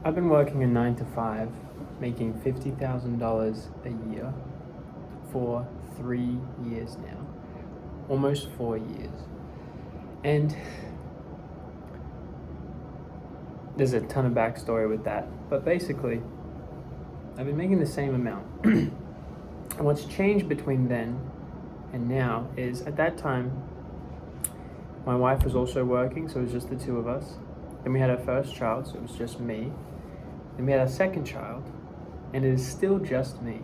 I've been working a 9 to 5, making $50,000 a year for 3 years now, almost 4 years. And there's a ton of backstory with that, but basically, I've been making the same amount. And what's changed between then and now is at that time, my wife was also working, so it was just the two of us. Then we had our first child, so it was just me. Then we had our second child, and it is still just me,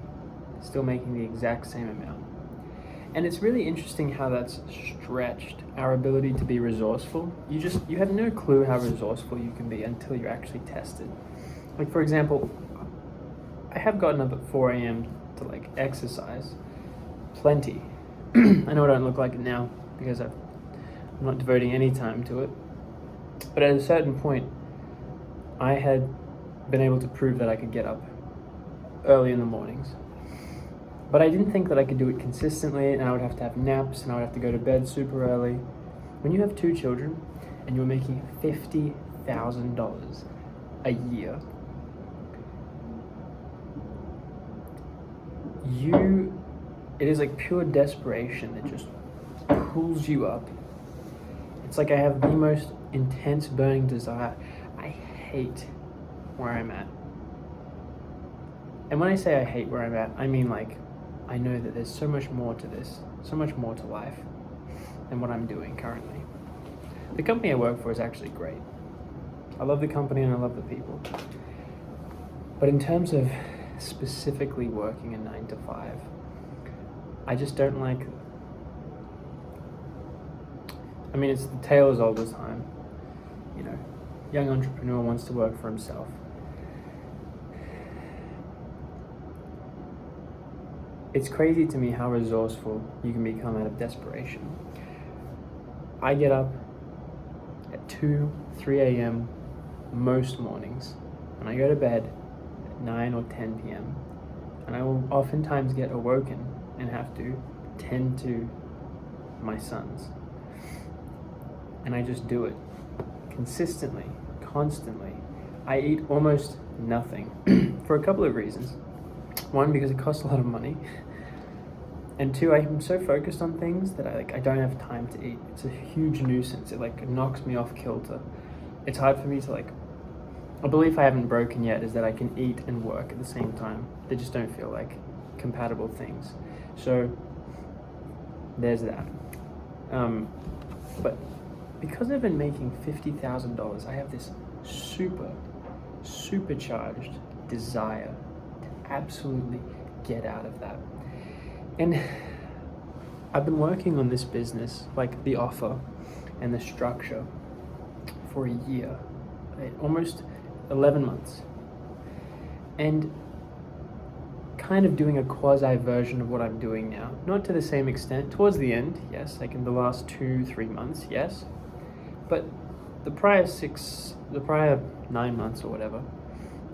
still making the exact same amount. And it's really interesting how that's stretched our ability to be resourceful. You have no clue how resourceful you can be until you're actually tested. Like, for example, I have gotten up at 4 a.m. to exercise plenty. I know I don't look like it now because I'm not devoting any time to it. But at a certain point, I had been able to prove that I could get up early in the mornings. But I didn't think that I could do it consistently, and I would have to have naps, and I would have to go to bed super early. When you have 2 children, and you're making $50,000 a year, it is like pure desperation that just pulls you up. It's like I have the most intense burning desire. I hate where I'm at. And when I say I hate where I'm at, I mean I know that there's so much more to this, so much more to life than what I'm doing currently. The company I work for is actually great. I love the company and I love the people. But in terms of specifically working a 9 to 5, I just don't like. I mean, it's the tale as old as time. Young entrepreneur wants to work for himself. It's crazy to me how resourceful you can become out of desperation. I get up at 2, 3 a.m. most mornings, and I go to bed at 9 or 10 p.m. And I will oftentimes get awoken and have to tend to my sons. And I just do it consistently, constantly. I eat almost nothing for a couple of reasons. One, because it costs a lot of money. And 2, I'm so focused on things that I don't have time to eat. It's a huge nuisance. It knocks me off kilter. It's hard for me to a belief I haven't broken yet is that I can eat and work at the same time. They just don't feel like compatible things. So there's that. But because I've been making $50,000, I have this supercharged desire to absolutely get out of that. And I've been working on this business, the offer and the structure, for a year, almost 11 months. And kind of doing a quasi version of what I'm doing now. Not to the same extent. Towards the end, yes, in the last 2-3 months, yes. But the prior 9 months or whatever,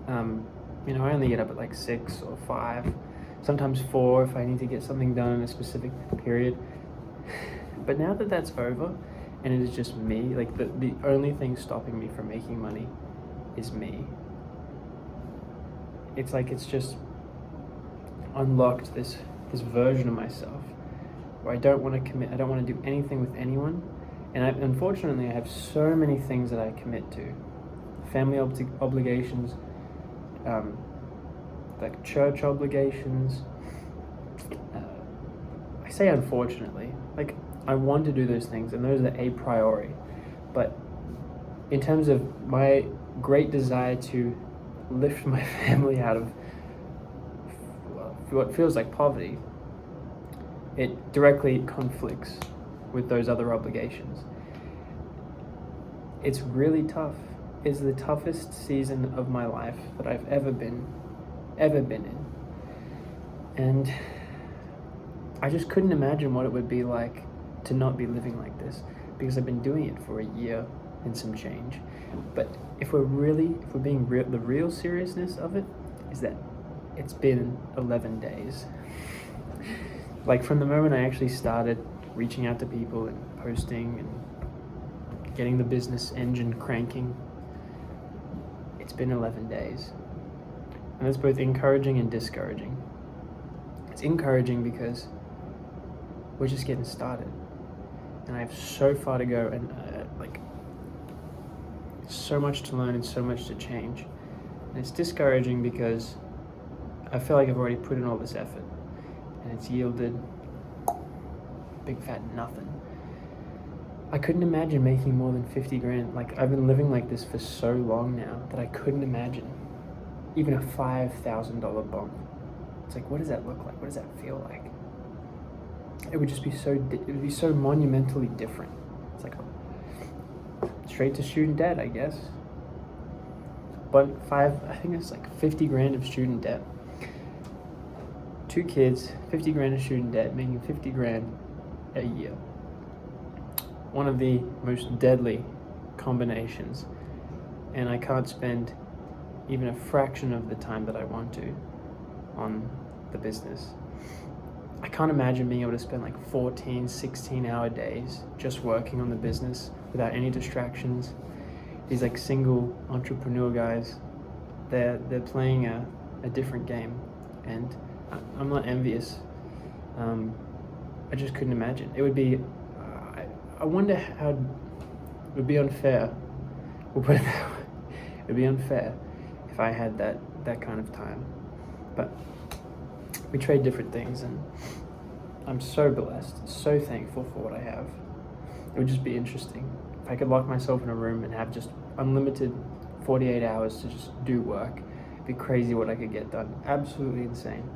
I only get up at 6 or 5, sometimes 4 if I need to get something done in a specific period. But now that that's over, and it is just me, the only thing stopping me from making money is me. It's just unlocked this version of myself where I don't want to commit, I don't want to do anything with anyone. And unfortunately, I have so many things that I commit to. Family obligations, church obligations. I say unfortunately, I want to do those things, and those are a priori. But in terms of my great desire to lift my family out of what feels like poverty, it directly conflicts with those other obligations. It's really tough. It's the toughest season of my life that I've ever been in. And I just couldn't imagine what it would be like to not be living like this, because I've been doing it for a year and some change. But if we're being real, the real seriousness of it is that it's been 11 days. From the moment I actually started reaching out to people and posting and getting the business engine cranking, it's been 11 days. And that's both encouraging and discouraging. It's encouraging because we're just getting started. And I have so far to go and so much to learn and so much to change. And it's discouraging because I feel like I've already put in all this effort and it's yielded big fat nothing. I couldn't imagine making more than 50 grand. Like, I've been living like this for so long now that I couldn't imagine even a $5,000 bump. It's like, what does that look like? What does that feel like? It would just be so monumentally different. It's like straight to student debt, I guess. But I think it's like 50 grand of student debt. 2 kids, 50 grand of student debt, making 50 grand a year. One of the most deadly combinations. And I can't spend even a fraction of the time that I want to on the business. I can't imagine being able to spend like 14, 16-hour days just working on the business without any distractions. These like single entrepreneur guys, they're playing a different game, and I'm not envious. I just couldn't imagine. It would be, I wonder how, it would be unfair. We'll put it that way. It would be unfair if I had that kind of time. But we trade different things, and I'm so blessed, so thankful for what I have. It would just be interesting if I could lock myself in a room and have just unlimited 48 hours to just do work. It'd be crazy what I could get done. Absolutely insane.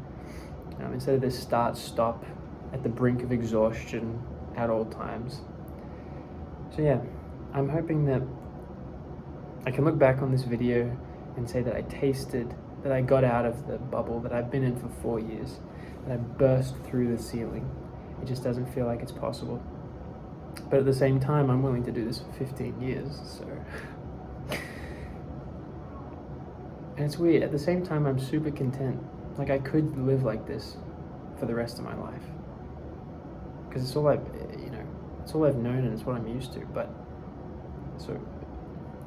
Instead of this start-stop at the brink of exhaustion at all times. So yeah, I'm hoping that I can look back on this video and say that that I got out of the bubble that I've been in for 4 years, that I burst through the ceiling. It just doesn't feel like it's possible. But at the same time, I'm willing to do this for 15 years, so. And it's weird, at the same time, I'm super content. Like, I could live like this for the rest of my life. Because it's all I've known and it's what I'm used to, but, so,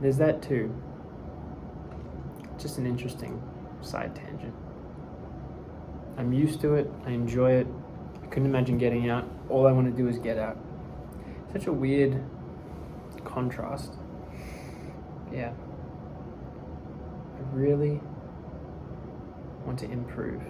there's that too. Just an interesting side tangent. I'm used to it, I enjoy it, I couldn't imagine getting out. All I want to do is get out. Such a weird contrast. Yeah. I really want to improve.